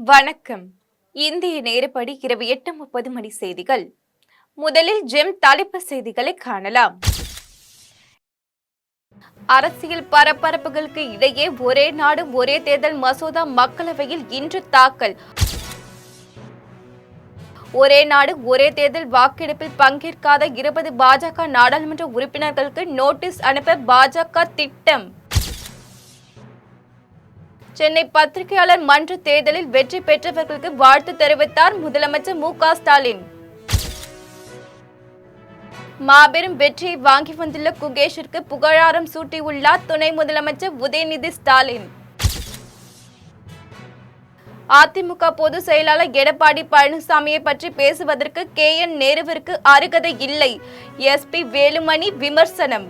வணக்கம். இந்திய நேரப்படி இரவு 8:30 மணி செய்திகள். முதலில் ஜெம் தலைப்பு செய்திகளை காணலாம். அரசியல் பரபரப்புகளுக்கு இடையே ஒரே நாடு ஒரே தேர்தல் மசோதா மக்களவையில் இன்று தாக்கல். ஒரே நாடு ஒரே தேர்தல் வாக்கெடுப்பில் பங்கேற்காத 20 பாஜக நாடாளுமன்ற உறுப்பினர்களுக்கு நோட்டீஸ் அனுப்ப பாஜக திட்டம். சென்னை பத்திரிகையாளர் மன்ற தேர்தலில் வெற்றி பெற்றவர்களுக்கு வாழ்த்து தெரிவித்தார் முதலமைச்சர் மு.க.ஸ்டாலின். மாபெரும் வெற்றியை வாங்கி வந்துள்ள குகேஷிற்கு புகழாரம் சூட்டியுள்ளார் துணை முதலமைச்சர் உதயநிதி ஸ்டாலின். அதிமுக பொதுச் செயலாளர் எடப்பாடி பழனிசாமியை பற்றி பேசுவதற்கு கே.என். நேருவிற்கு அருகதை இல்லை, எஸ்.பி. வேலுமணி விமர்சனம்.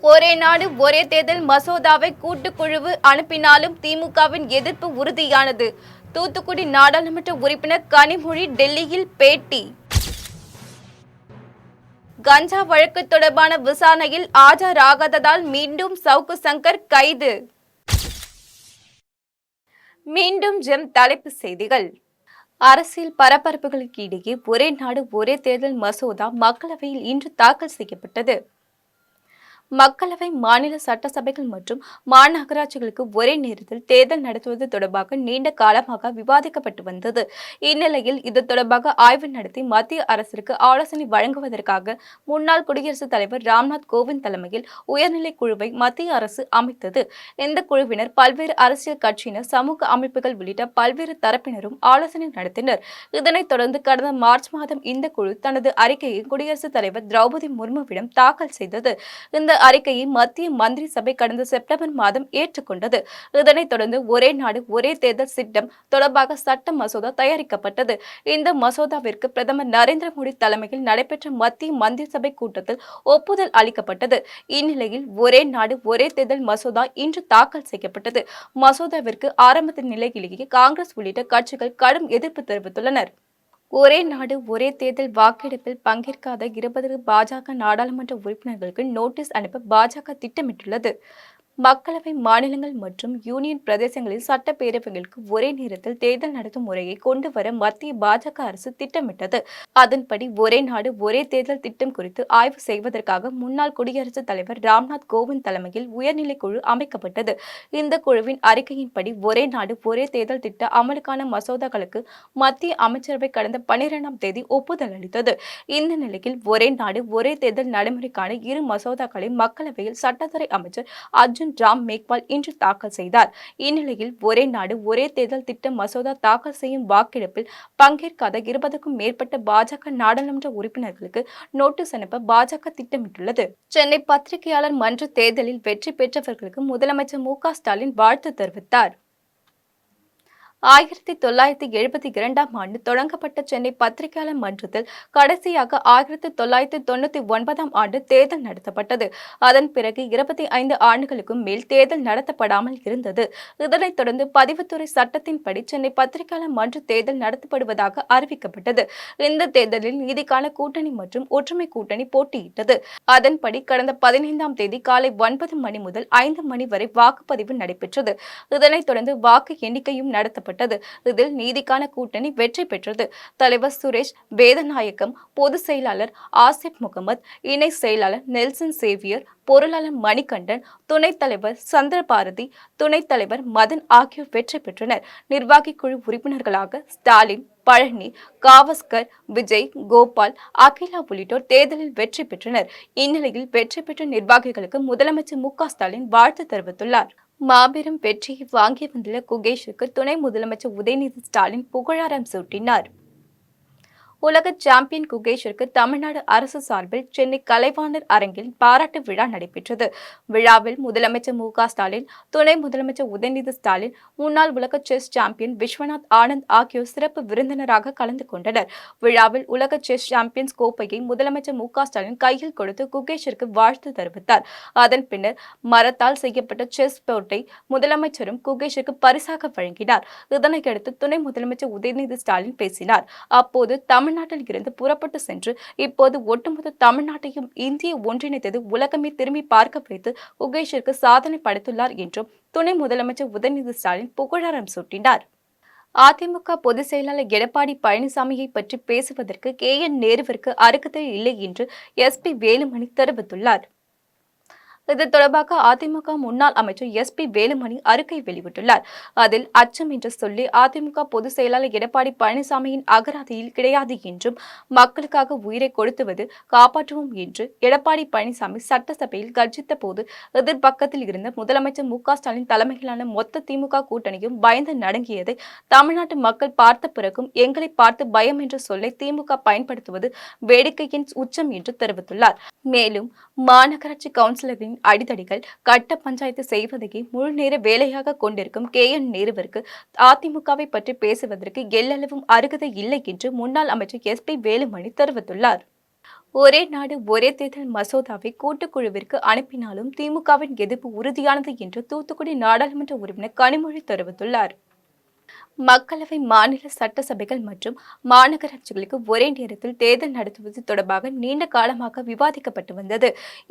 ஒரே நாடு ஒரே தேர்தல் மசோதாவை கூட்டுக்குழுவு அனுப்பினாலும் திமுகவின் எதிர்ப்பு உறுதியானது. தூத்துக்குடி நாடாளுமன்ற உறுப்பினர் கனிமொழி டெல்லியில் பேட்டி. கஞ்சா வழக்கு தொடர்பான விசாரணையில் ஆஜராகாததால் மீண்டும் சவுக்கு சங்கர் கைது. மீண்டும் ஜெம் தலைப்பு செய்திகள். அரசியல் பரபரப்புகளுக்கு இடையே ஒரே நாடு ஒரே தேர்தல் மசோதா மக்களவையில் இன்று தாக்கல் செய்யப்பட்டது. மக்களவை, மாநில சட்டசபைகள் மற்றும் மாநகராட்சிகளுக்கு ஒரே நேரத்தில் தேர்தல் நடத்துவது தொடர்பாக நீண்ட காலமாக விவாதிக்கப்பட்டு வந்தது. இந்நிலையில் இது தொடர்பாக ஆய்வு நடத்தி மத்திய அரசிற்கு ஆலோசனை வழங்குவதற்காக முன்னாள் குடியரசுத் தலைவர் ராம்நாத் கோவிந்த் தலைமையில் உயர்நிலை குழுவை மத்திய அரசு அமைத்தது. இந்த குழுவினர் பல்வேறு அரசியல் கட்சியினர், சமூக அமைப்புகள் உள்ளிட்ட பல்வேறு தரப்பினரும் ஆலோசனை நடத்தினர். இதனைத் தொடர்ந்து கடந்த மார்ச் மாதம் இந்த குழு தனது அறிக்கையை குடியரசுத் தலைவர் திரௌபதி முர்முவிடம் தாக்கல் செய்தது. இந்த அறிக்கையை மத்திய மந்திரி சபை கடந்த செப்டம்பர் மாதம் ஏற்றுக்கொண்டது. இதனைத் தொடர்ந்து ஒரே நாடு ஒரே தேர்தல் திட்டம் தொடர்பாக சட்ட மசோதா தயாரிக்கப்பட்டது. இந்த மசோதாவிற்கு பிரதமர் நரேந்திர மோடி தலைமையில் நடைபெற்ற மத்திய மந்திரி சபை கூட்டத்தில் ஒப்புதல் அளிக்கப்பட்டது. இந்நிலையில் ஒரே நாடு ஒரே தேர்தல் மசோதா இன்று தாக்கல் செய்யப்பட்டது. மசோதாவிற்கு ஆரம்ப நிலையிலேயே காங்கிரஸ் உள்ளிட்ட கட்சிகள் கடும் எதிர்ப்பு தெரிவித்துள்ளனர். ஒரே நாடு ஒரே தேர்தல் வாக்கெடுப்பில் பங்கேற்காத 20 பாஜக நாடாளுமன்ற உறுப்பினர்களுக்கு நோட்டீஸ் அனுப்ப பாஜக திட்டமிட்டுள்ளது. மக்களவை, மாநிலங்கள் மற்றும் யூனியன் பிரதேசங்களில் சட்டப்பேரவைகளுக்கு ஒரே நேரத்தில் தேர்தல் நடத்தும் முறையை கொண்டு வர மத்திய பாஜக அரசு திட்டமிட்டது. அதன்படி ஒரே நாடு ஒரே தேர்தல் திட்டம் குறித்து ஆய்வு செய்வதற்காக முன்னாள் குடியரசுத் தலைவர் ராம்நாத் கோவிந்த் தலைமையில் உயர்நிலை குழு அமைக்கப்பட்டது. இந்த குழுவின் அறிக்கையின்படி ஒரே நாடு ஒரே தேர்தல் திட்ட அமலுக்கான மசோதாக்களுக்கு மத்திய அமைச்சரவை கடந்த 12ஆம் தேதி ஒப்புதல் அளித்தது. இந்த நிலையில் ஒரே நாடு ஒரே தேர்தல் நடைமுறைக்கான இரு மசோதாக்களை மக்களவையில் சட்டத்துறை அமைச்சர் அர்ஜுன் ராம் மேக்வால் இன்று தாக்கல் செய்தார். இந்நிலையில் ஒரே நாடு ஒரே தேர்தல் திட்ட மசோதா தாக்கல் செய்யும் வாக்கெடுப்பில் பங்கேற்காத 20க்கும் மேற்பட்ட பாஜக நாடாளுமன்ற உறுப்பினர்களுக்கு நோட்டீஸ் அனுப்ப பாஜக திட்டமிட்டுள்ளது. சென்னை பத்திரிகையாளர் மன்ற தேர்தலில் வெற்றி பெற்றவர்களுக்கு முதலமைச்சர் மு.க.ஸ்டாலின் வாழ்த்து தெரிவித்தார். 1972ஆம் ஆண்டு தொடங்கப்பட்ட சென்னை பத்திரிகையாளர் மன்றத்தில் கடைசியாக 1999ஆம் ஆண்டு தேர்தல் நடத்தப்பட்டது. அதன் பிறகு 25 ஆண்டுகளுக்கும் மேல் தேர்தல் நடத்தப்படாமல் இருந்தது. இதனைத் தொடர்ந்து பதிவுத்துறை சட்டத்தின்படி சென்னை பத்திரிகையாளர் மன்ற தேர்தல் நடத்தப்படுவதாக அறிவிக்கப்பட்டது. இந்த தேர்தலில் நீதிக்கான கூட்டணி மற்றும் ஒற்றுமை கூட்டணி போட்டியிட்டது. அதன்படி கடந்த 15ஆம் தேதி காலை 9 மணி முதல் 5 மணி வரை வாக்குப்பதிவு நடைபெற்றது. இதனைத் தொடர்ந்து வாக்கு எண்ணிக்கையும் நடத்தப்பட்டது. இதில் நீதிக்கான கூட்டணி வெற்றி பெற்றது. தலைவர் சுரேஷ் வேதநாயகம், பொதுச் செயலாளர் ஆசிப் முகமது, இணை செயலாளர் நெல்சன் சேவியர், பொருளாளர் மணிகண்டன், துணைத் தலைவர் சந்திரபாரதி, துணைத் தலைவர் மதன் ஆகியோர் வெற்றி பெற்றனர். நிர்வாகி குழு உறுப்பினர்களாக ஸ்டாலின், பழனி, காவஸ்கர், விஜய், கோபால், அகிலா உள்ளிட்டோர் தேர்தலில் வெற்றி பெற்றனர். இந்நிலையில் வெற்றி பெற்ற நிர்வாகிகளுக்கு முதலமைச்சர் மு.க.ஸ்டாலின் வாழ்த்து தெரிவித்துள்ளார். மாபெரும் வெற்றியை வாங்கி வந்துள்ள குகேஷுக்கு துணை முதலமைச்சர் உதயநிதி ஸ்டாலின் புகழாரம் சூட்டினார். உலக சாம்பியன் குகேஷிற்கு தமிழ்நாடு அரசு சார்பில் சென்னை கலைவாணர் அரங்கில் பாராட்டு விழா நடைபெற்றது. விழாவில் முதலமைச்சர் மு.க.ஸ்டாலின், துணை முதலமைச்சர் உதயநிதி ஸ்டாலின், முன்னாள் உலக செஸ் சாம்பியன் விஸ்வநாத் ஆனந்த் ஆகியோர் சிறப்பு விருந்தினராக கலந்து கொண்டனர். விழாவில் உலக செஸ் சாம்பியன்ஸ் கோப்பையை முதலமைச்சர் மு.க.ஸ்டாலின் கையில் கொடுத்து குகேஷிற்கு வாழ்த்து தெரிவித்தார். அதன் பின்னர் மரத்தால் செய்யப்பட்ட செஸ் போர்ட்டை முதலமைச்சரும் குகேஷிற்கு பரிசாக வழங்கினார். இதனையடுத்து துணை முதலமைச்சர் உதயநிதி ஸ்டாலின் பேசினார். அப்போது தமிழ்நாடு தமிழ்நாட்டில் இருந்து புறப்பட்டு சென்று இப்போது ஒட்டுமொத்த தமிழ்நாட்டையும் இந்திய ஒன்றிணைத்தது உலகமே திரும்பி பார்க்க வைத்து உகேஷிற்கு சாதனை படைத்துள்ளார் என்றும் துணை முதலமைச்சர் உதயநிதி ஸ்டாலின் புகழாரம் சூட்டினார். அதிமுக பொதுச் செயலாளர் எடப்பாடி பழனிசாமியை பற்றி பேசுவதற்கு நேருவிற்கு அருகதை இல்லை என்று SP வேலுமணி தெரிவித்துள்ளார். இது தொடர்பாக அதிமுக முன்னாள் அமைச்சர் SP வேலுமணி அறிக்கை வெளியிட்டுள்ளார். அதில் அச்சம் என்று சொல்லி அதிமுக பொதுச் செயலாளர் எடப்பாடி பழனிசாமியின் அகராதியில் கிடையாது என்றும் மக்களுக்காக உயிரை கொடுத்துவது காப்பாற்றுவோம் என்று எடப்பாடி பழனிசாமி சட்டசபையில் கர்ஜித்த போது எதிர்பக்கத்தில் இருந்த முதலமைச்சர் MK ஸ்டாலின் தலைமையிலான மொத்த திமுக கூட்டணியும் பயந்து நடுங்கியதை தமிழ்நாட்டு மக்கள் பார்த்த பிறகும் எங்களை பார்த்து பயம் என்ற சொல்லை திமுக பயன்படுத்துவது வேடிக்கையின் உச்சம் என்று தெரிவித்துள்ளார். மேலும் மாநகராட்சி கவுன்சிலரின் அடிதடிகள் கட்ட பஞ்சாயத்து செய்வதையே முழு நேர வேலையாக கொண்டிருக்கும் நேருவிற்கு அதிமுகவை பற்றி பேசுவதற்கு எல்லளவும் அருகதை இல்லை என்று முன்னாள் அமைச்சர் SP வேலுமணி தெரிவித்துள்ளார். ஒரே நாடு ஒரே தேர்தல் மசோதாவை கூட்டுக்குழுவிற்கு அனுப்பினாலும் திமுகவின் எதிர்ப்பு உறுதியானது என்று தூத்துக்குடி நாடாளுமன்ற உறுப்பினர் கனிமொழி தெரிவித்துள்ளார். மக்களவை, மாநில சட்டசபைகள் மற்றும் மாநகராட்சிகளுக்கு ஒரே நேரத்தில் தேர்தல் நடத்துவது தொடர்பாக நீண்ட காலமாக விவாதிக்கப்பட்டு வந்தது.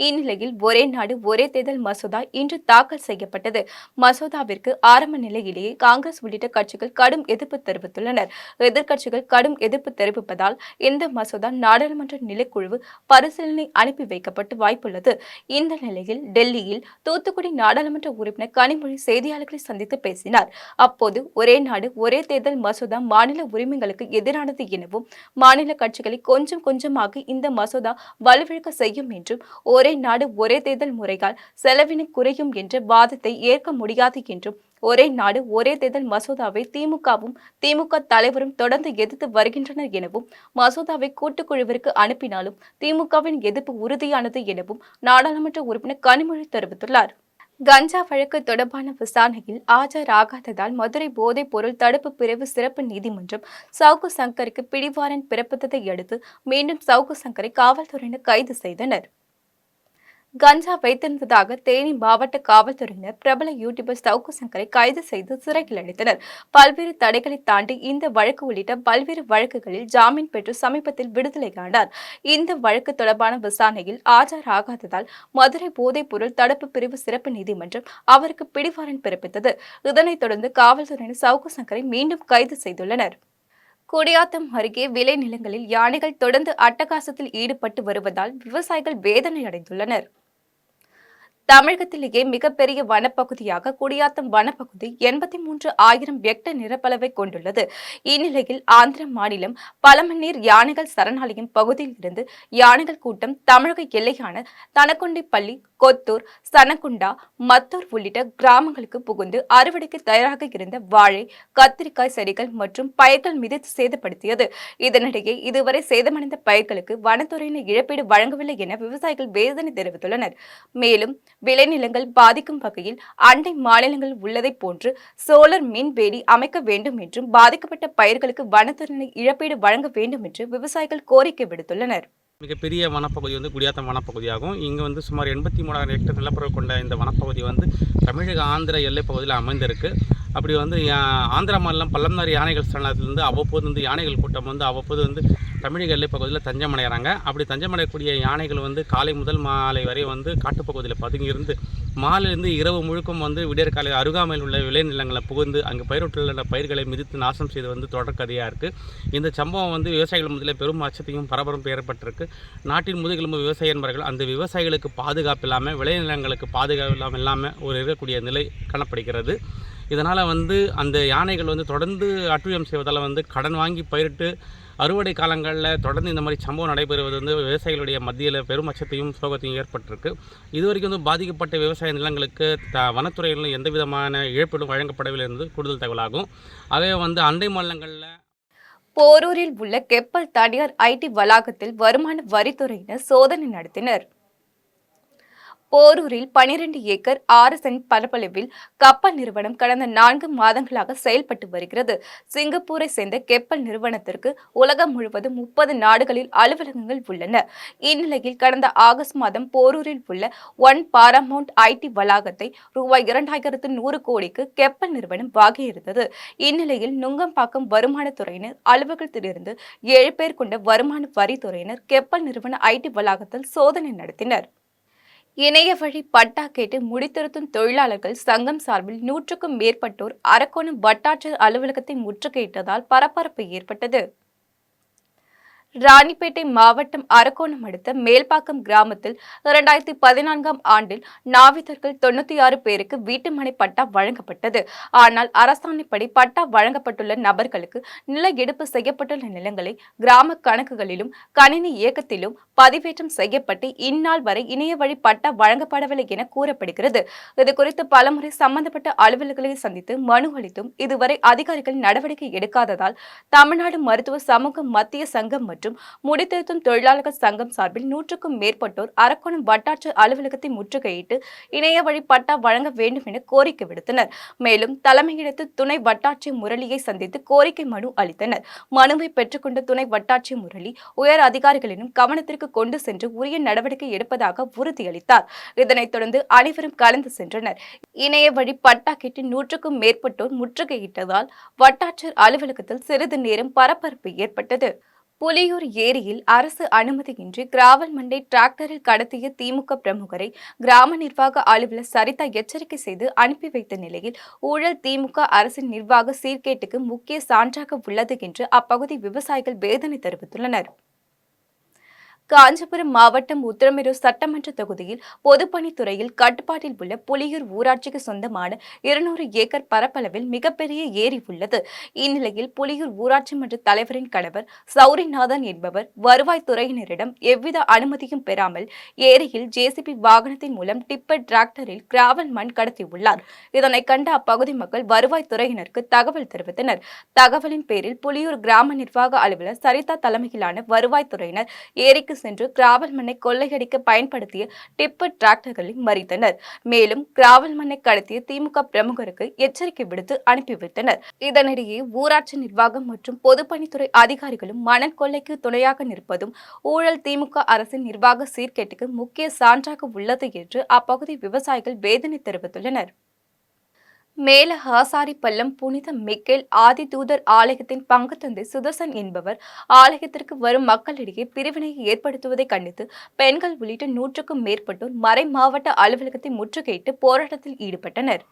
இந்நிலையில் ஒரே நாடு ஒரே தேர்தல் மசோதா இன்று தாக்கல் செய்யப்பட்டது. மசோதாவிற்கு ஆரம்ப நிலையிலேயே காங்கிரஸ் உள்ளிட்ட கட்சிகள் கடும் எதிர்ப்பு தெரிவித்துள்ளனர். எதிர்க்கட்சிகள் கடும் எதிர்ப்பு தெரிவிப்பதால் இந்த மசோதா நாடாளுமன்ற நிலைக்குழு பரிசீலனை அனுப்பி வைக்கப்பட்டு வாய்ப்புள்ளது. இந்த நிலையில் டெல்லியில் தூத்துக்குடி நாடாளுமன்ற உறுப்பினர் கனிமொழி செய்தியாளர்களை சந்தித்து பேசினார். அப்போது ஒரே நாடு ஒரே தேர்தல் மசோதா மாநில உரிமைகளுக்கு எதிரானது எனவும் மாநில கட்சிகளை கொஞ்சம் கொஞ்சமாக இந்த மசோதா வலுவிழக்க செய்யும் என்றும் ஒரே நாடு ஒரே தேர்தல் முறையால் செலவினை குறையும் என்ற வாதத்தை ஏற்க முடியாது என்றும் ஒரே நாடு ஒரே தேர்தல் மசோதாவை திமுகவும் திமுக தலைவரும் தொடர்ந்து எதிர்த்து வருகின்றனர் எனவும் மசோதாவை கூட்டுக்குழுவிற்கு அனுப்பினாலும் திமுகவின் எதிர்ப்பு உறுதியானது எனவும் நாடாளுமன்ற உறுப்பினர் கனிமொழி தெரிவித்துள்ளார். கஞ்சா வழக்கு தொடர்பான விசாரணையில் ஆஜராகாததால் மதுரை போதைப் பொருள் தடுப்பு பிரிவு சிறப்பு நீதிமன்றம் சவுக்கு சங்கருக்கு பிடிவாரண்ட் பிறப்பித்ததை அடுத்து மீண்டும் சவுக்கு சங்கரை காவல்துறையினர் கைது செய்தனர். கஞ்சா வைத்திருந்ததாக தேனி மாவட்ட காவல்துறையினர் பிரபல யூடியூபர் சவுக்கு சங்கரை கைது செய்து சிறையில் அடைத்தனர். பல்வேறு தடைகளை தாண்டி இந்த வழக்கு உள்ளிட்ட பல்வேறு வழக்குகளில் ஜாமீன் பெற்று சமீபத்தில் விடுதலையானார். இந்த வழக்கு தொடர்பான விசாரணையில் ஆஜராகாததால் மதுரை போதைப் பொருள் தடுப்பு பிரிவு சிறப்பு நீதிமன்றம் அவருக்கு பிடிவாரண்ட் பிறப்பித்தது. இதனைத் தொடர்ந்து காவல்துறையினர் சவுக்கு சங்கரை மீண்டும் கைது செய்துள்ளனர். குடியாத்தம் அருகே விளைநிலங்களில் யானைகள் தொடர்ந்து அட்டகாசத்தில் ஈடுபட்டு வருவதால் விவசாயிகள் வேதனை அடைந்துள்ளனர். தமிழகத்திலேயே மிகப்பெரிய வனப்பகுதியாக குடியாத்தம் வனப்பகுதி 83,000 ஹெக்டேர் நிலப்பரப்பை கொண்டுள்ளது. இந்நிலையில் ஆந்திர மாநிலம் பழமநீர் யானைகள் சரணாலயம் பகுதியில் இருந்து யானைகள் கூட்டம் தமிழக எல்லையான தனக்கொண்டிப்பள்ளி, கொத்தூர், சனகுண்டா, மத்தூர் உள்ளிட்ட கிராமங்களுக்கு புகுந்து அறுவடைக்கு தயாராக இருந்த வாழை, கத்திரிக்காய் செடிகள் மற்றும் பயிர்கள் மிதித்து சேதப்படுத்தியது. இதனிடையே இதுவரை சேதமடைந்த பயிர்களுக்கு வனத்துறையினர் இழப்பீடு வழங்கவில்லை என விவசாயிகள் வேதனை தெரிவித்துள்ளனர். மேலும் விளைநிலங்கள் பாதிக்கும் வகையில் அண்டை மாநிலங்கள் உள்ளதைப் போன்று சோலார் மின்வேலி அமைக்க வேண்டும் என்றும் பாதிக்கப்பட்ட பயிர்களுக்கு வனத்துறையினர் இழப்பீடு வழங்க வேண்டும் என்று விவசாயிகள் கோரிக்கை விடுத்துள்ளனர். மிகப்பெரிய வனப்பகுதி குடியாத்தம் வனப்பகுதியாகும். இங்கே சுமார் 83,000 ஹெக்டேர் நிலப்பரப்பு கொண்ட இந்த வனப்பகுதி தமிழக ஆந்திர எல்லை பகுதியில் அமைந்திருக்கு. அப்படி ஆந்திரா மாநிலம் பள்ளம்னார் யானைகள் சரணாலயத்திலிருந்து அவ்வப்போது யானைகள் கூட்டம் அவ்வப்போது தமிழக எல்லை பகுதியில் தஞ்சமடைகிறாங்க. அப்படி தஞ்சமடையக்கூடிய யானைகள் காலை முதல் மாலை வரை காட்டுப்பகுதியில் பதுங்கியிருந்து மாலையிலிருந்து இரவு முழுக்கும் விடியற்காலை அருகாமையில் உள்ள விளைநிலங்களை புகுந்து அங்கு பயிரிட்டுள்ள பயிர்களை மிதித்து நாசம் செய்து தொடர்கதையாக இருக்குது. இந்த சம்பவம் விவசாயிகள் முதலில் பெரும் அச்சத்தையும் பரபரப்பும் ஏற்பட்டிருக்கு. நாட்டின் முதுகெலும்பு விவசாய என்பவர்கள் அந்த விவசாயிகளுக்கு பாதுகாப்பு இல்லாமல் விளைநிலங்களுக்கு பாதுகாப்பு இல்லாமல் ஒரு இருக்கக்கூடிய நிலை காணப்படுகிறது. இதனால் அந்த யானைகள் தொடர்ந்து அட்டுழியம் செய்வதால் கடன் வாங்கி பயிரிட்டு அறுவடை காலங்களில் தொடர்ந்து இந்த மாதிரி சம்பவம் நடைபெறுவது விவசாயிகளுடைய மத்தியில் பெரும் அச்சத்தையும் சோகத்தையும் ஏற்பட்டிருக்கு. இதுவரைக்கும் பாதிக்கப்பட்ட விவசாய நிலங்களுக்கு வனத்துறையில் எந்த விதமான இழப்பீடும் வழங்கப்படவில்லை என்பது கூடுதல் தகவலாகும். ஆகவே அண்டை மாநிலங்களில் போரூரில் உள்ள கெப்பல் தனியார் IT வளாகத்தில் வருமான வரித்துறையினர் சோதனை நடத்தினர். போரூரில் 12 ஏக்கர் 6 சென்ட் பரப்பளவில் கப்பல் நிறுவனம் கடந்த 4 மாதங்களாக செயல்பட்டு வருகிறது. சிங்கப்பூரை சேர்ந்த கப்பல் நிறுவனத்திற்கு உலகம் முழுவதும் 30 நாடுகளில் அலுவலகங்கள் உள்ளன. இந்நிலையில் கடந்த ஆகஸ்ட் மாதம் போரூரில் உள்ள ஒன் பாராமவுண்ட் ஐடி வளாகத்தை ரூபாய் 2100 கோடிக்கு கப்பல் நிறுவனம் வாங்கியிருந்தது. இந்நிலையில் நுங்கம்பாக்கம் வருமானத்துறையினர் அலுவலகத்திலிருந்து 7 பேர் கொண்ட வருமான வரித்துறையினர் கப்பல் நிறுவன ஐடி வளாகத்தில் சோதனை நடத்தினர். இணைய வழி பட்டா கேட்டு முடித்திருத்தும் தொழிலாளர்கள் சங்கம் சார்பில் 100க்கும் மேற்பட்டோர் அரக்கோணம் வட்டாட்சியர் அலுவலகத்தை முற்றுகையிட்டதால் பரபரப்பு ஏற்பட்டது. ராணிப்பேட்டை மாவட்டம் அரக்கோணம் அடுத்த மேல்பாக்கம் கிராமத்தில் 2014ஆம் ஆண்டில் நாவிதர்கள் 96 பேருக்கு வீட்டுமனை பட்டா வழங்கப்பட்டது. ஆனால் அரசாணைப்படி பட்டா வழங்கப்பட்டுள்ள நபர்களுக்கு நில எடுப்பு செய்யப்பட்டுள்ள நிலங்களை கிராம கணக்குகளிலும் கணினி இயக்கத்திலும் பதிவேற்றம் செய்யப்பட்டு இந்நாள் வரை இணைய வழி பட்டா வழங்கப்படவில்லை என கூறப்படுகிறது. இதுகுறித்து பலமுறை சம்பந்தப்பட்ட அலுவலர்களை சந்தித்து மனு அளித்தும் இதுவரை அதிகாரிகள் நடவடிக்கை எடுக்காததால் தமிழ்நாடு மருத்துவ சமூக மத்திய சங்கம் மற்றும் முடித்திருத்தும் தொழிலாளர்கள் சங்கம் சார்பில் 100க்கும் மேற்பட்டோர் அரக்கோணம் வட்டாட்சியர் அலுவலகத்தை முற்றுகையிட்டு இணைய வழி பட்டா வழங்க வேண்டும் என கோரிக்கை விடுத்தனர். மேலும் தலைமையிடத்து துணை வட்டாட்சியர் முரளியை சந்தித்து கோரிக்கை மனு அளித்தனர். மனுவை பெற்றுக்கொண்ட துணை வட்டாட்சியர் முரளி உயர் அதிகாரிகளிடம் கவனத்திற்கு கொண்டு சென்று உரிய நடவடிக்கை எடுப்பதாக உறுதியளித்தார். இதனைத் தொடர்ந்து அனைவரும் கலந்து சென்றனர். இணைய வழி பட்டா கேட்டு 100க்கும் மேற்பட்டோர் முற்றுகையிட்டதால் வட்டாட்சியர் அலுவலகத்தில் சிறிது நேரம் பரபரப்பு ஏற்பட்டது. புலியூர் ஏரியில் அரசு அனுமதியின்றி கிராவல் மண்டை டிராக்டரில் கடத்திய திமுக பிரமுகரை கிராம நிர்வாக அலுவலர் சரிதா எச்சரிக்கை செய்து அனுப்பி வைத்த நிலையில் ஊழல் திமுக அரசின் நிர்வாக சீர்கேட்டுக்கு முக்கிய சான்றாக உள்ளது என்று அப்பகுதி விவசாயிகள் வேதனை தெரிவித்துள்ளனர். காஞ்சிபுரம் மாவட்டம் உத்திரமேரூர் சட்டமன்ற தொகுதியில் பொதுப்பணித்துறையில் கட்டுப்பாட்டில் உள்ள புலியூர் ஊராட்சிக்கு சொந்தமான 200 ஏக்கர் பரப்பளவில் மிகப்பெரிய ஏரி உள்ளது. இந்நிலையில் புலியூர் ஊராட்சி மன்ற தலைவரின் கணவர் சௌரிநாதன் என்பவர் வருவாய்த்துறையினரிடம் எவ்வித அனுமதியும் பெறாமல் ஏரியில் ஜேசிபி வாகனத்தின் மூலம் டிப்பர் டிராக்டரில் கிராவல் மண் கடத்தியுள்ளார். இதனை கண்ட அப்பகுதி மக்கள் வருவாய்த்துறையினருக்கு தகவல் தெரிவித்தனர். தகவலின் பேரில் புலியூர் கிராம நிர்வாக அலுவலர் சரிதா தலைமையிலான வருவாய்த்துறையினர் ஏரிக்கு சென்று கிராவல் மண்ணை கொள்ளையடிக்க பயன்படுத்திய டிப்பர் டிராக்டர்களை மறித்தனர். மேலும் கிராவல் மண்ணை கடத்திய திமுக பிரமுகருக்கு எச்சரிக்கை விடுத்து அனுப்பி வைத்தனர். இதனிடையே ஊராட்சி நிர்வாகம் மற்றும் பொதுப்பணித்துறை அதிகாரிகளும் மணல் கொள்ளைக்கு துணையாக நிற்பதும் ஊழல் திமுக அரசின் நிர்வாக சீர்கேட்டுக்கு முக்கிய சான்றாக உள்ளது என்று அப்பகுதி விவசாயிகள் வேதனை தெரிவித்துள்ளனர். மேல ஆசாரிப்பள்ளம் புனித மிக்கேல் ஆதி தூதர் ஆலயத்தின் பங்குத்தந்தை சுதர்சன் என்பவர் ஆலயத்திற்கு வரும் மக்களிடையே பிரிவினையை ஏற்படுத்துவதை கண்டித்து பெண்கள் உள்ளிட்ட 100க்கும் மேற்பட்டோர் மறை மாவட்ட அலுவலகத்தை முற்றுகையிட்டு போராட்டத்தில் ஈடுபட்டனர்.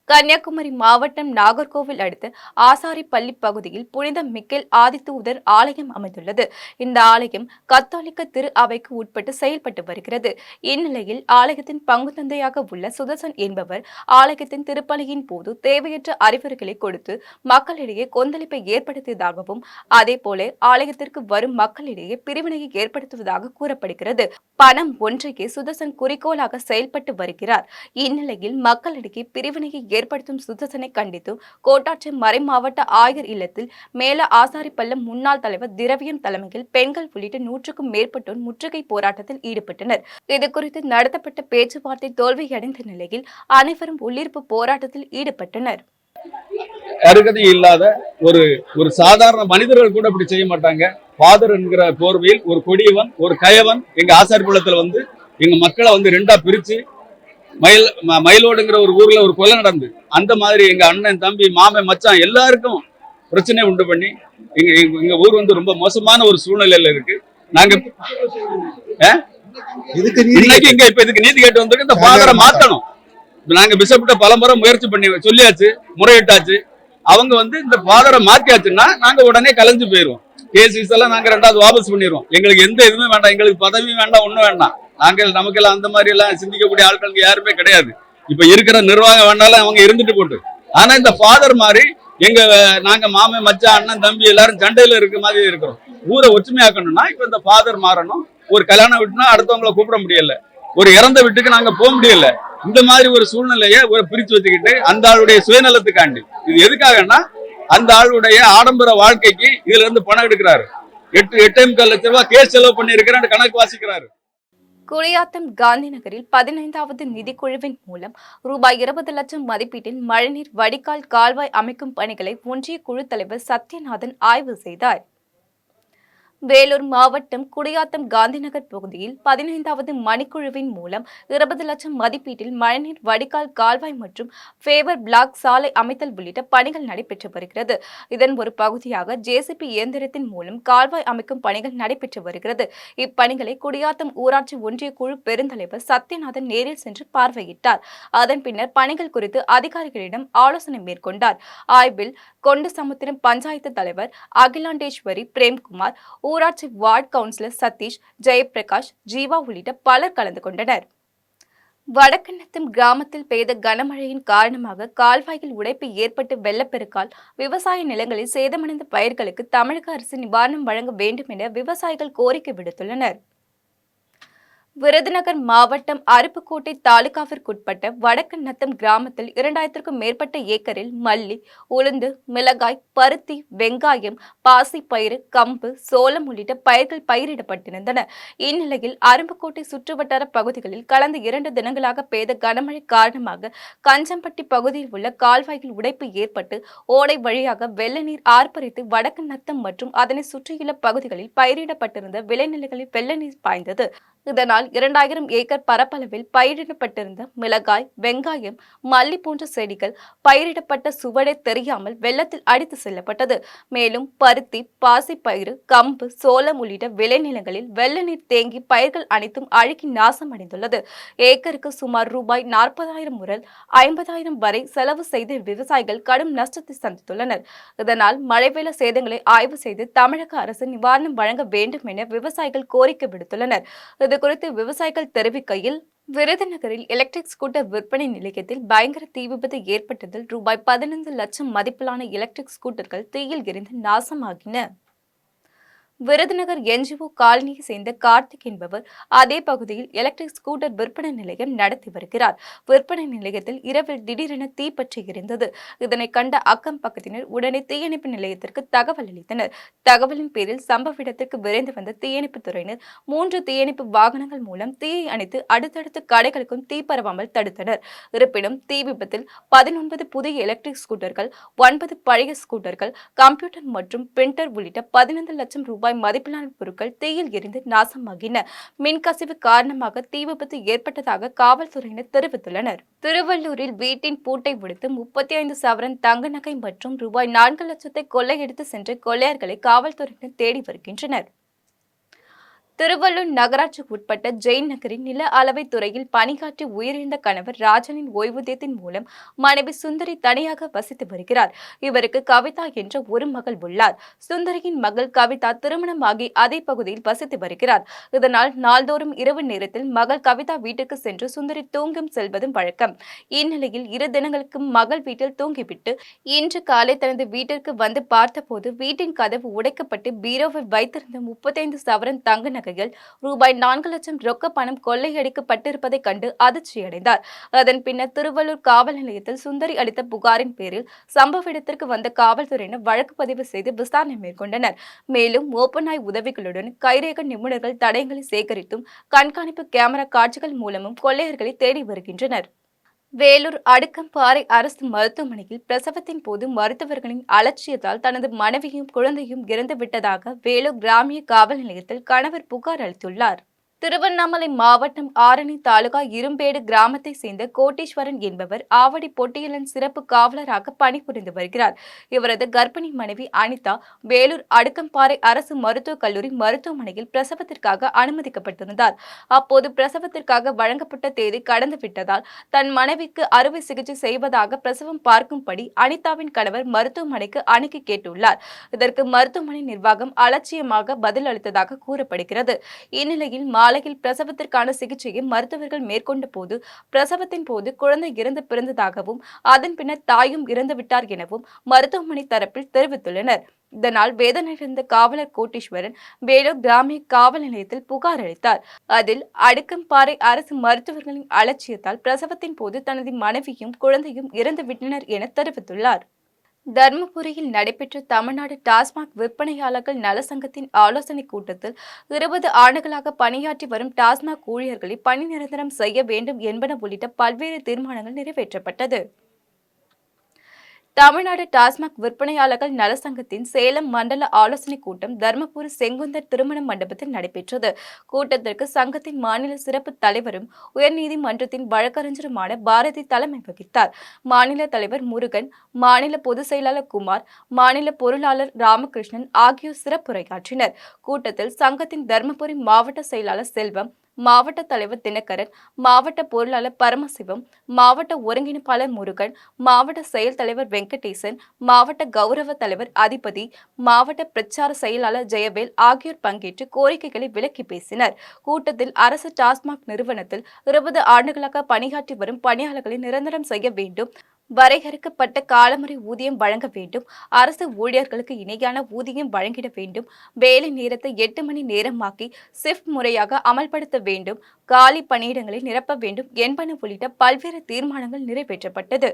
கன்னியாகுமரி மாவட்டம் நாகர்கோவில் அடுத்த ஆசாரிப்பள்ளி பகுதியில் புனித மிக்கேல் ஆதித்தூதர் ஆலயம் அமைந்துள்ளது. இந்த ஆலயம் கத்தோலிக்க திரு அவைக்கு உட்பட்டு செயல்பட்டு வருகிறது. இந்நிலையில் ஆலயத்தின் பங்கு தந்தையாக உள்ள சுதர்சன் என்பவர் ஆலயத்தின் திருப்பலியின் போது தேவையற்ற அறிவுரைகளை கொடுத்து மக்களிடையே கொந்தளிப்பை ஏற்படுத்தியதாகவும் அதேபோல ஆலயத்திற்கு வரும் மக்களிடையே பிரிவினையை ஏற்படுத்துவதாக கூறப்படுகிறது. பணம் ஒன்றையே சுதர்சன் குறிக்கோளாக செயல்பட்டு வருகிறார். இந்நிலையில் மக்களிடையே பிரிவினையை ஏற்படுத்தும் சுதர்சனை கண்டித்தும் கோட்டாட்சி மறை மாவட்ட ஆயர் இல்லத்தில் மேல ஆசாரிப்பள்ளம் முன்னாள் தலைவர் திரவியம் தலைமையில் பெண்கள் உள்ளிட்ட 100க்கும் மேற்பட்டோர் முற்றுகை போராட்டத்தில் ஈடுபட்டனர். இதுகுறித்து நடத்தப்பட்ட பேச்சுவார்த்தை தோல்வியடைந்த நிலையில் அனைவரும் உள்ளிருப்பு போராட்டத்தில் ஈடுபட்டனர். அருகதை இல்லாத ஒரு சாதாரண மனிதர்கள் கூட அப்படி செய்ய மாட்டாங்க. ஃபாதர் என்கிற போர்வையில் ஒரு கொடியவன் ஒரு கயவன் எங்க ஆசாரிப்பள்ளத்துல வந்து எங்க மக்களை வந்து 2ஆ பிரிச்சு மயிலோடுங்கிற ஒரு ஊர்ல ஒரு கொலை நடந்து அந்த மாதிரி எங்க அண்ணன் தம்பி மாமன் மச்சான் எல்லாருக்கும் பிரச்சனை உண்டு பண்ணி எங்க ஊர் வந்து ரொம்ப மோசமான ஒரு சூழ்நிலையில இருக்கு. நாங்க இதுக்கு நீதி கேட்டு வந்திருக்கு. இந்த ஃபாதரை மாத்தணும். நாங்க பிஷப்கிட்ட பலமுறை முயற்சி பண்ணி சொல்லியாச்சு, முறையிட்டாச்சு. அவங்க வந்து இந்த ஃபாதரை மாத்தியாச்சுன்னா நாங்க உடனே கலைஞ்சு போயிருவோம். கேஸ் எல்லாம் நாங்க 2வது வாபஸ் பண்ணிடுவோம். எங்களுக்கு எந்த இதுவுமே வேண்டாம், எங்களுக்கு பதவி வேண்டாம், ஒண்ணும் வேண்டாம். நமக்கெல்லாம் அந்த மாதிரி எல்லாம் சிந்திக்கக்கூடிய ஆட்களுக்கு யாருமே கிடையாது. இப்ப இருக்கிற நிர்வாகம் வேணாலும் அவங்க இருந்துட்டு போட்டு. ஆனா இந்த ஃபாதர் மாதிரி நாங்க மாமன் மச்சான் அண்ணன் தம்பி எல்லாரும் சண்டையில இருக்க மாதிரி இருக்கிறோம். ஊரை ஒற்றுமையாக்கணும்னா இப்ப இந்த ஃபாதர் மாறணும். ஒரு கல்யாணம் விட்டுனா அடுத்தவங்களை கூப்பிட முடியல, ஒரு இறந்த வீட்டுக்கு நாங்க போக முடியல. இந்த மாதிரி ஒரு சூழ்நிலையை பிரிச்சு வச்சுக்கிட்டு அந்த ஆளுடைய சுயநலத்துக்காண்டி இது எதுக்காகன்னா அந்த ஆளுடைய ஆடம்பர வாழ்க்கைக்கு இதுல இருந்து பணம் எடுக்கிறாரு. 8.25 லட்சம் ரூபாய் கேஸ் செலவு பண்ணி இருக்கிற கணக்கு வாசிக்கிறாரு. குடியாத்தம் காந்தி நகரில் 15வது நிதிக்குழுவின் மூலம் ரூபாய் 20 லட்சம் மதிப்பீட்டில் மழைநீர் வடிகால் கால்வாய் அமைக்கும் பணிகளை ஒன்றிய குழு தலைவர் சத்யநாதன் ஆய்வு செய்தார். வேலூர் மாவட்டம் குடியாத்தம் காந்திநகர் பகுதியில் 15வது மணிக்குழுவின் மூலம் 20 லட்சம் மதிப்பீட்டில் மழைநீர் வடிகால் கால்வாய் மற்றும் ஃபேவர் பிளாக் சாலை அமைத்தல் உள்ளிட்ட பணிகள் நடைபெற்று வருகிறது. இதன் ஒரு பகுதியாக ஜேசிபி இயந்திரத்தின் மூலம் கால்வாய் அமைக்கும் பணிகள் நடைபெற்று வருகிறது. இப்பணிகளை குடியாத்தம் ஊராட்சி ஒன்றிய குழு பெருந்தலைவர் சத்யநாதன் நேரில் சென்று பார்வையிட்டார். அதன் பின்னர் பணிகள் குறித்து அதிகாரிகளிடம் ஆலோசனை மேற்கொண்டார். ஆய்வில் கொண்டசமுத்திரம் பஞ்சாயத்து தலைவர் அகிலாண்டேஸ்வரி பிரேம்குமார், ஊராட்சி வார்டு கவுன்சிலர் சதீஷ், ஜெயபிரகாஷ், ஜீவா உள்ளிட்ட பலர் கலந்து கொண்டனர். வடக்கநத்தம் கிராமத்தில் பெய்த கனமழையின் காரணமாக கால்வாயில் உடைப்பு ஏற்பட்டு வெள்ளப்பெருக்கால் விவசாய நிலங்களில் சேதமடைந்த பயிர்களுக்கு தமிழக அரசு நிவாரணம் வழங்க வேண்டும் என விவசாயிகள் கோரிக்கை விடுத்துள்ளனர். விருதுநகர் மாவட்டம் அருப்புக்கோட்டை தாலுகாவிற்குட்பட்ட வடக்கநத்தம் கிராமத்தில் 2000க்கும் மேற்பட்ட ஏக்கரில் மல்லி, உளுந்து, மிளகாய், பருத்தி, வெங்காயம், பாசிப்பயிறு, கம்பு, சோளம் உள்ளிட்ட பயிர்கள் பயிரிடப்பட்டிருந்தன. இந்நிலையில் அருப்புக்கோட்டை சுற்றுவட்டார பகுதிகளில் கடந்த 2 தினங்களாக பெய்த கனமழை காரணமாக கஞ்சம்பட்டி பகுதியில் உள்ள கால்வாயில் உடைப்பு ஏற்பட்டு ஓடை வழியாக வெள்ள நீர் ஆர்ப்பரித்து வடக்கநத்தம் மற்றும் அதனை சுற்றியுள்ள பகுதிகளில் பயிரிடப்பட்டிருந்த விளைநிலங்களில் வெள்ள நீர் பாய்ந்தது. இதனால் 2000 ஏக்கர் பரப்பளவில் பயிரிடப்பட்டிருந்த மிளகாய், வெங்காயம், மல்லி போன்ற செடிகள் பயிரிடப்பட்ட சுவடே தெரியாமல் வெள்ளத்தில் அடித்து செல்லப்பட்டது. மேலும் பருத்தி, பாசிப்பயிறு, கம்பு, சோளம் உள்ளிட்ட விளைநிலங்களில் வெள்ள நீர் தேங்கி பயிர்கள் அனைத்தும் அழுகி நாசமடைந்துள்ளது. ஏக்கருக்கு சுமார் ரூபாய் 40,000 முதல் 50,000 வரை செலவு செய்து விவசாயிகள் கடும் நஷ்டத்தை சந்தித்துள்ளனர். இதனால் மழை வெள்ள சேதங்களை ஆய்வு செய்து தமிழக அரசு நிவாரணம் வழங்க வேண்டும் என விவசாயிகள் கோரிக்கை விடுத்துள்ளனர். இதுகுறித்து விவசாயிகள் தெரிவிக்கையில், விருதுநகரில் எலக்ட்ரிக் ஸ்கூட்டர் விற்பனை நிலையத்தில் பயங்கர தீ விபத்து ஏற்பட்டதில் ரூபாய் 15 லட்சம் மதிப்பிலான எலக்ட்ரிக் ஸ்கூட்டர்கள் தீயில் எரிந்து நாசமாகின. விருதுநகர் என்ஜிஓ காலனியை சேர்ந்த கார்த்திக் என்பவர் அதே பகுதியில் எலக்ட்ரிக் ஸ்கூட்டர் விற்பனை நிலையம் நடத்தி வருகிறார். விற்பனை நிலையத்தில் இரவில் திடீரென தீப்பற்றி எரிந்தது. இதனை கண்ட அக்கம் பக்கத்தினர் உடனே தீயணைப்பு நிலையத்திற்கு தகவல் அளித்தனர். தகவலின் பேரில் சம்பவ இடத்திற்கு விரைந்து வந்த தீயணைப்பு துறையினர் 3 தீயணைப்பு வாகனங்கள் மூலம் தீயை அணைத்து அடுத்தடுத்த கடைகளுக்கும் தீ பரவாமல் தடுத்தனர். இருப்பினும் தீ விபத்தில் 19 புதிய எலக்ட்ரிக் ஸ்கூட்டர்கள், 9 பழைய ஸ்கூட்டர்கள், கம்ப்யூட்டர் மற்றும் பிரிண்டர் உள்ளிட்ட 15 லட்சம் ரூபாய் மதிப்பிலான பொருட்கள் தீயில் எரிந்து நாசமாகின. மின்கசிவு காரணமாக தீ விபத்து ஏற்பட்டதாக காவல்துறையினர் தெரிவித்துள்ளனர். திருவள்ளூரில் வீட்டின் பூட்டை உடைத்து 35 சவரன் தங்க நகை மற்றும் ரூபாய் 4 லட்சத்தை கொள்ளையடித்து சென்ற கொள்ளையர்களை காவல்துறையினர் தேடி வருகின்றனர். திருவள்ளூர் நகராட்சிக்கு உட்பட்ட ஜெயின் நகரின் நில அளவை துறையில் பணியாற்றி உயிரிழந்த கணவர் ராஜனின் ஓய்வூதியத்தின் மூலம் மனைவி சுந்தரி தனியாக வசித்து வருகிறார். இவருக்கு கவிதா என்ற ஒரு மகள் உள்ளார். சுந்தரியின் மகள் கவிதா திருமணமாகி அதே பகுதியில் வசித்து வருகிறார். இதனால் நாள்தோறும் இரவு நேரத்தில் மகள் கவிதா வீட்டுக்கு சென்று சுந்தரி தூங்கும் செல்வதும் வழக்கம். இந்நிலையில் 2 தினங்களுக்கு மகள் வீட்டில் தூங்கிவிட்டு இன்று காலை தனது வீட்டிற்கு வந்து பார்த்தபோது வீட்டின் கதவு உடைக்கப்பட்டு பீரோவில் வைத்திருந்த 35 சவரன் தங்க நகை ரூபாய் 4 லட்சம் ரொக்க பணம் கொள்ளையடிக்கப்பட்டிருப்பதை கண்டு அதிர்ச்சியடைந்தார். அதன் பின்னர் திருவள்ளூர் காவல் நிலையத்தில் சுந்தரி அளித்த புகாரின் பேரில் சம்பவ இடத்திற்கு வந்த காவல்துறையினர் வழக்கு பதிவு செய்து விசாரணை மேற்கொண்டனர். மேலும் மோப்பநாய் உதவிகளுடன் கைரேக நிபுணர்கள் தடயங்களை சேகரித்தும் கண்காணிப்பு கேமரா காட்சிகள் மூலமும் கொள்ளையர்களை தேடி வருகின்றனர். வேலூர் அடுக்கம்பாறை அரசு மருத்துவமனையில் பிரசவத்தின் போது மருத்துவர்களின் அலட்சியத்தால் தனது மனைவியும் குழந்தையும் இறந்துவிட்டதாக வேலூர் கிராமிய காவல் நிலையத்தில் கணவர் புகார் அளித்துள்ளார். திருவண்ணாமலை மாவட்டம் ஆரணி தாலுகா இரும்பேடு கிராமத்தை சேர்ந்த கோட்டீஸ்வரன் என்பவர் ஆவடி பொட்டியலன் சிறப்பு காவலராக பணிபுரிந்து வருகிறார். இவரது கர்ப்பிணி மனைவி அனிதா வேலூர் அடுக்கம்பாறை அரசு மருத்துவக் கல்லூரி மருத்துவமனையில் பிரசவத்திற்காக அனுமதிக்கப்பட்டிருந்தார். அப்போது பிரசவத்திற்காக வழங்கப்பட்ட தேதி கடந்துவிட்டதால் தன் மனைவிக்கு அறுவை சிகிச்சை செய்வதாக பிரசவம் பார்க்கும்படி அனிதாவின் கணவர் மருத்துவமனைக்கு அணுகி கேட்டுள்ளார். இதற்கு மருத்துவமனை நிர்வாகம் அலட்சியமாக பதில் அளித்ததாக கூறப்படுகிறது. இந்நிலையில் மாலையில் பிரசவத்திற்கான சிகிச்சையை மருத்துவர்கள் மேற்கொண்ட போது பிரசவத்தின் போது குழந்தை இறந்து பிறந்ததாகவும் அதன் பின்னர் தாயும் இறந்துவிட்டார் எனவும் மருத்துவமனை தரப்பில் தெரிவித்துள்ளனர். இதனால் வேதனையடைந்த காவலர் கோட்டீஸ்வரன் வேலூர் கிராமிய காவல் நிலையத்தில் புகார் அளித்தார். அதில் அடுக்கம்பாறை அரசு மருத்துவர்களின் அலட்சியத்தால் பிரசவத்தின் போது தனது மனைவியும் குழந்தையும் இறந்துவிட்டனர் என தெரிவித்துள்ளார். தர்மபுரியில் நடைபெற்ற தமிழ்நாடு டாஸ்மாக் விற்பனையாளர்கள் நலசங்கத்தின் ஆலோசனைக் கூட்டத்தில் 20 ஆண்டுகளாக பணியாற்றி வரும் டாஸ்மாக் ஊழியர்களை பணி நிரந்தரம் செய்ய வேண்டும் என்பன உள்ளிட்ட பல்வேறு தீர்மானங்கள் நிறைவேற்றப்பட்டது. தமிழ்நாடு டாஸ்மாக் விற்பனையாளர்கள் நலசங்கத்தின் சேலம் மண்டல ஆலோசனைக் கூட்டம் தர்மபுரி செங்குந்தர் திருமண மண்டபத்தில் நடைபெற்றது. கூட்டத்திற்கு சங்கத்தின் மாநில சிறப்பு தலைவரும் உயர்நீதிமன்றத்தின் வழக்கறிஞருமான பாரதி தலைமை வகித்தார். மாநில தலைவர் முருகன், மாநில பொதுச் செயலாளர் குமார், மாநில பொருளாளர் ராமகிருஷ்ணன் ஆகியோர் சிறப்புரையாற்றினர். கூட்டத்தில் சங்கத்தின் தர்மபுரி மாவட்ட செயலாளர் செல்வம், மாவட்ட தலைவர் தினகரன், மாவட்ட பொருளாளர் பரமசிவம், மாவட்ட ஒருங்கிணைப்பாளர் முருகன், மாவட்ட செயல் தலைவர் வெங்கடேசன், மாவட்ட கௌரவ தலைவர் அதிபதி, மாவட்ட பிரச்சார செயலாளர் ஜெயவேல் ஆகியோர் பங்கேற்று கோரிக்கைகளை விளக்கி பேசினர். கூட்டத்தில் அரசு டாஸ்மாக் நிறுவனத்தில் 20 ஆண்டுகளாக பணியாற்றி வரும் பணியாளர்களை நிரந்தரம் செய்ய வேண்டும், வரையறுக்கப்பட்ட காலமுறை ஊதியம் வழங்க வேண்டும், அரசு ஊழியர்களுக்கு இணையான ஊதியம் வழங்கிட வேண்டும், வேலை நேரத்தை 8 மணி நேரமாக்கி ஷிப்ட் முறையாக அமல்படுத்த வேண்டும், காலி பணியிடங்களை நிரப்ப வேண்டும் என்பன உள்ளிட்ட பல்வேறு தீர்மானங்கள் நிறைவேற்றப்பட்டது.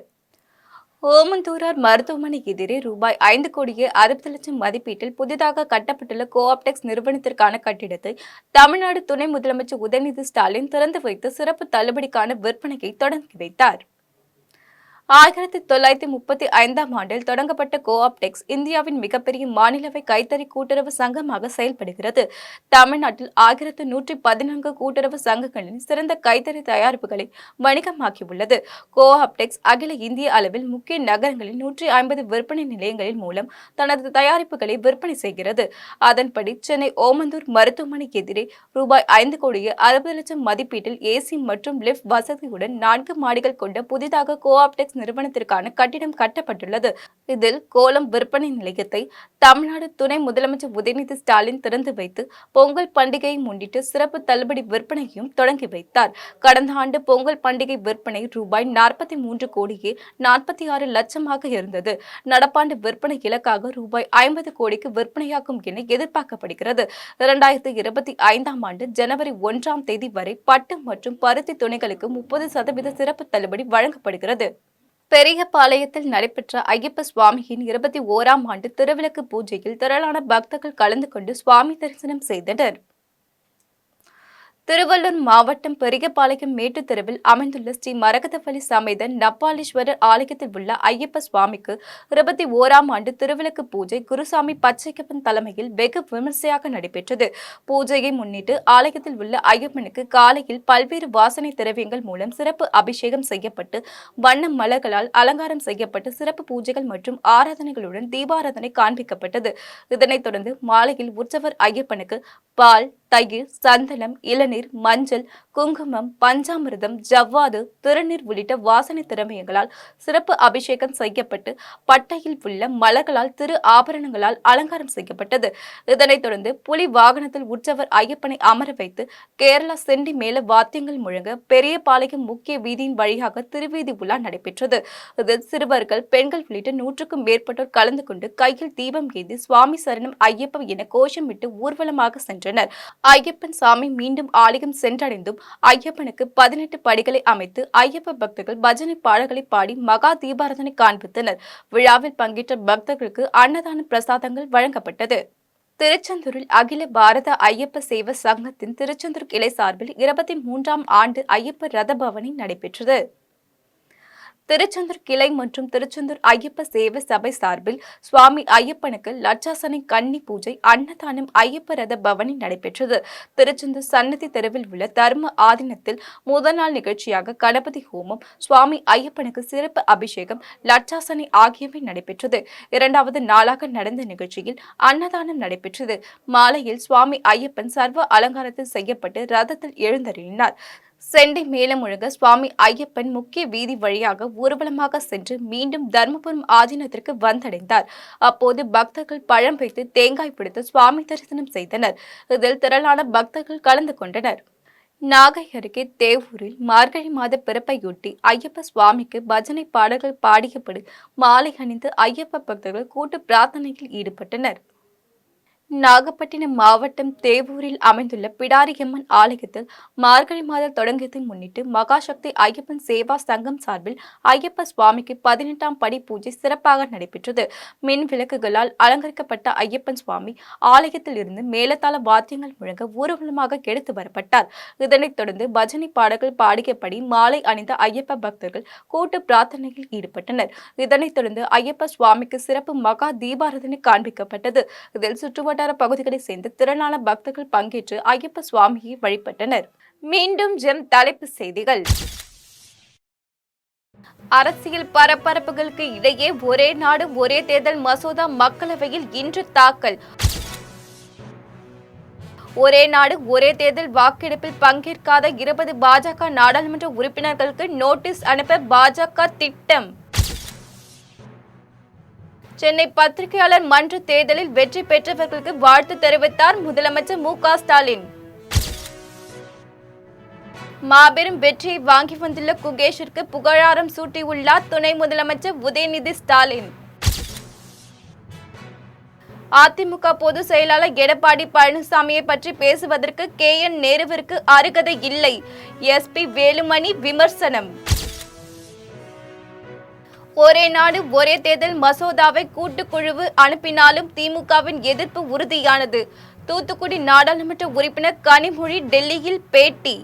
ஓமந்தூரார் மருத்துவமனை எதிரே ரூபாய் 5 கோடியே 60 லட்சம் மதிப்பீட்டில் புதிதாக கட்டப்பட்டுள்ள கோஆப்டெக்ஸ் நிறுவனத்திற்கான கட்டிடத்தை தமிழ்நாடு துணை முதலமைச்சர் உதயநிதி ஸ்டாலின் திறந்து வைத்து சிறப்பு தள்ளுபடிக்கான விற்பனையை தொடங்கி வைத்தார். 1935ஆம் ஆண்டில் தொடங்கப்பட்ட கோஆப்டெக்ஸ் இந்தியாவின் மிகப்பெரிய மாநிலவை கைத்தறி கூட்டுறவு சங்கமாக செயல்படுகிறது. தமிழ்நாட்டில் 1114 கூட்டுறவு சங்கங்களின் சிறந்த கைத்தறி தயாரிப்புகளை வணிகமாக்கியுள்ளது. கோஆப்டெக்ஸ் அகில இந்திய அளவில் முக்கிய நகரங்களில் 150 விற்பனை நிலையங்களின் மூலம் தனது தயாரிப்புகளை விற்பனை செய்கிறது. அதன்படி சென்னை ஓமந்தூர் மருத்துவமனை எதிரே ரூபாய் 5 கோடியே 60 லட்சம் மதிப்பீட்டில் ஏசி மற்றும் லிப்ட் வசதியுடன் 4 மாடிகள் கொண்ட புதிதாக கோஆப்டெக்ஸ் நிறுவனத்திற்கான கட்டிடம் கட்டப்பட்டுள்ளது. இதில் கோலம் விற்பனை நிலையத்தை தமிழ்நாடு துணை முதலமைச்சர் உதயநிதி ஸ்டாலின் திறந்து வைத்து பொங்கல் பண்டிகையை முன்னிட்டு சிறப்பு தள்ளுபடி விற்பனையையும் தொடங்கி வைத்தார். கடந்த ஆண்டு பொங்கல் பண்டிகை விற்பனை ரூபாய் 43 கோடியே 46 லட்சமாக இருந்தது. நடப்பாண்டு விற்பனை இலக்காக ரூபாய் 50 கோடிக்கு விற்பனையாகும் என எதிர்பார்க்கப்படுகிறது. 2025ஆம் ஆண்டு ஜனவரி 1ஆம் தேதி வரை பட்டு மற்றும் பருத்தி துணிகளுக்கு 30% சிறப்பு தள்ளுபடி வழங்கப்படுகிறது. பெரியபாளையத்தில் நடைபெற்ற ஐயப்ப சுவாமியின் 21ஆம் ஆண்டு திருவிளக்கு பூஜையில் திரளான பக்தர்கள் கலந்து கொண்டு சுவாமி தரிசனம் செய்தனர். திருவள்ளூர் மாவட்டம் பெரியபாளையம் மேட்டு தெருவில் அமைந்துள்ள ஸ்ரீ மரகதவள்ளி சமேத நப்பாலீஸ்வரர் ஆலயத்தில் உள்ள ஐயப்ப சுவாமிக்கு 21ஆம் ஆண்டு திருவிளக்கு பூஜை குருசாமி பச்சையப்பன் தலைமையில் வெகு விமர்சையாக நடைபெற்றது. பூஜையை முன்னிட்டு ஆலயத்தில் உள்ள ஐயப்பனுக்கு காலையில் பல்வேறு வாசனை திரவியங்கள் மூலம் சிறப்பு அபிஷேகம் செய்யப்பட்டு வண்ண மலர்களால் அலங்காரம் செய்யப்பட்டு சிறப்பு பூஜைகள் மற்றும் ஆராதனைகளுடன் தீபாராதனை காண்பிக்கப்பட்டது. இதனைத் தொடர்ந்து மாலையில் உற்சவர் ஐயப்பனுக்கு பால், தயிர், சந்தனம், இளநீர், மஞ்சள், குங்குமம், பஞ்சாமிர்தம், ஜவ்வாது, திருநீர் உள்ளிட்ட வாசனை திரவியங்களால் சிறப்பு அபிஷேகம் செய்யப்பட்டு பட்டையில் உள்ள மலர்களால் திரு ஆபரணங்களால் அலங்காரம் செய்யப்பட்டது. இதனைத் தொடர்ந்து புலி வாகனத்தில் உற்சவர் ஐயப்பனை அமர வைத்து கேரளா செண்டி மேல வாத்தியங்கள் முழங்க பெரியபாளையம் முக்கிய வீதியின் வழியாக திருவீதி உலா நடைபெற்றது. இதில் சிறுவர்கள், பெண்கள் உள்ளிட்ட 100க்கும் மேற்பட்டோர் கலந்து கொண்டு கையில் தீபம் ஏந்தி சுவாமி சரணம் ஐயப்ப என கோஷமிட்டு ஊர்வலமாக சென்றனர். ஐயப்பன் சாமி மீண்டும் ஆலயம் சென்றடைந்தும் ஐயப்பனுக்கு 18 படிகளை அமைத்து ஐயப்ப பக்தர்கள் பஜனை பாடல்களை பாடி மகா தீபாராதனை காண்பித்தனர். விழாவில் பங்கேற்ற பக்தர்களுக்கு அன்னதான பிரசாதங்கள் வழங்கப்பட்டது. திருச்செந்தூரில் அகில பாரத ஐயப்ப சேவா சங்கத்தின் திருச்செந்தூர் கிளை சார்பில் 23ஆம் ஆண்டு ஐயப்ப ரத பவனி நடைபெற்றது. திருச்செந்தூர் கிளை மற்றும் திருச்செந்தூர் ஐயப்ப சேவை சபை சார்பில் சுவாமி ஐயப்பனுக்கு லட்சாசனை கன்னி பூஜை, அன்னதானம், ஐயப்ப ரத பவனி நடைபெற்றது. திருச்செந்தூர் சன்னதி தெருவில் உள்ள தர்ம ஆதீனத்தில் முதல் நாள் நிகழ்ச்சியாக கணபதி ஹோமம், சுவாமி ஐயப்பனுக்கு சிறப்பு அபிஷேகம், லட்சாசனை ஆகியவை நடைபெற்றது. 2வது நாளாக நடந்த நிகழ்ச்சியில் அன்னதானம் நடைபெற்றது. மாலையில் சுவாமி ஐயப்பன் சர்வ அலங்காரத்தில் செய்யப்பட்டு ரதத்தில் எழுந்தருளினார். செண்டை மேளம் முழங்க சுவாமி ஐயப்பன் முக்கிய வீதி வழியாக ஊர்வலமாக சென்று மீண்டும் தர்மபுரம் ஆதீனத்திற்கு வந்தடைந்தார். அப்போது பக்தர்கள் பழம் வைத்து தேங்காய் பிடித்து சுவாமி தரிசனம் செய்தனர். இதில் திரளான பக்தர்கள் கலந்து கொண்டனர். நாகை அருகே தேவூரில் மார்கழி மாத பிறப்பையொட்டி ஐயப்ப சுவாமிக்கு பஜனை பாடல்கள் பாடியபடி மாலை அணிந்து ஐயப்ப பக்தர்கள் கூட்டு பிரார்த்தனையில் ஈடுபட்டனர். நாகப்பட்டினம் மாவட்டம் தேவூரில் அமைந்துள்ள பிடாரியம்மன் ஆலயத்தில் மார்கழி மாதம் தொடங்கியதை முன்னிட்டு மகாசக்தி ஐயப்பன் சேவா சங்கம் சார்பில் ஐயப்ப சுவாமிக்கு 18ஆம் படி பூஜை சிறப்பாக நடைபெற்றது. மின் விளக்குகளால் அலங்கரிக்கப்பட்ட ஐயப்பன் சுவாமி ஆலயத்தில் இருந்து மேலதாள வாத்தியங்கள் முழங்க ஊர்வலமாக எடுத்து வரப்பட்டார். இதனைத் தொடர்ந்து பஜனை பாடல்கள் பாடியபடி மாலை அணிந்த ஐயப்ப பக்தர்கள் கூட்டு பிரார்த்தனையில் ஈடுபட்டனர். இதனைத் தொடர்ந்து ஐயப்ப சுவாமிக்கு சிறப்பு மகா தீபாராதனை காண்பிக்கப்பட்டது. இதில் சுற்றுவட்டார பகுதிகளை சேர்ந்த திரளான பக்தர்கள் பங்கேற்று ஐயப்ப சுவாமியை வழிபட்டனர். மீண்டும் ஜெம் தலைப்பு செய்திகள். அரசியல் பரபரப்புகளுக்கு இடையே ஒரே நாடு ஒரே தேர்தல் மசோதா மக்களவையில் இன்று தாக்கல். ஒரே நாடு ஒரே தேர்தல் வாக்கெடுப்பில் பங்கேற்காத 20 பாஜக நாடாளுமன்ற உறுப்பினர்களுக்கு நோட்டீஸ் அனுப்ப பாஜக திட்டம். சென்னை பத்திரிகையாளர் மன்ற தேர்தலில் வெற்றி பெற்றவர்களுக்கு வாழ்த்து தெரிவித்தார் முதலமைச்சர் மு.க. ஸ்டாலின். மாபெரும் வெற்றியை வாங்கி வந்துள்ள குகேஷிற்கு புகழாரம் சூட்டியுள்ளார் துணை முதலமைச்சர் உதயநிதி ஸ்டாலின். அதிமுக பொதுச் செயலாளர் எடப்பாடி பழனிசாமியை பற்றி பேசுவதற்கு KN நேருவிற்கு அருகதை இல்லை. SP வேலுமணி விமர்சனம். ஒரே நாடு ஒரே தேர்தல் மசோதாவை கூட்டுக்குழுவு அனுப்பினாலும் திமுகவின் எதிர்ப்பு உறுதியானது. தூத்துக்குடி நாடாளுமன்ற உறுப்பினர் கனிமொழி டெல்லியில் பேட்டி.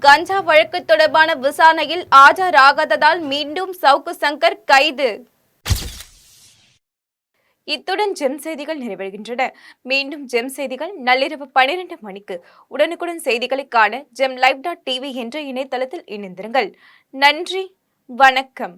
கஞ்சா வழக்கு தொடர்பான விசாரணையில் ஆஜராகாததால் மீண்டும் சவுக்கு சங்கர் கைது. இத்துடன் ஜெம் செய்திகள் நிறைவடைகின்றன. மீண்டும் ஜெம் செய்திகள் நள்ளிரவு 12 மணிக்கு. உடனுக்குடன் செய்திகளை காண GemLive.tv என்ற இணையதளத்தில் இணைந்திருங்கள். நன்றி, வணக்கம்.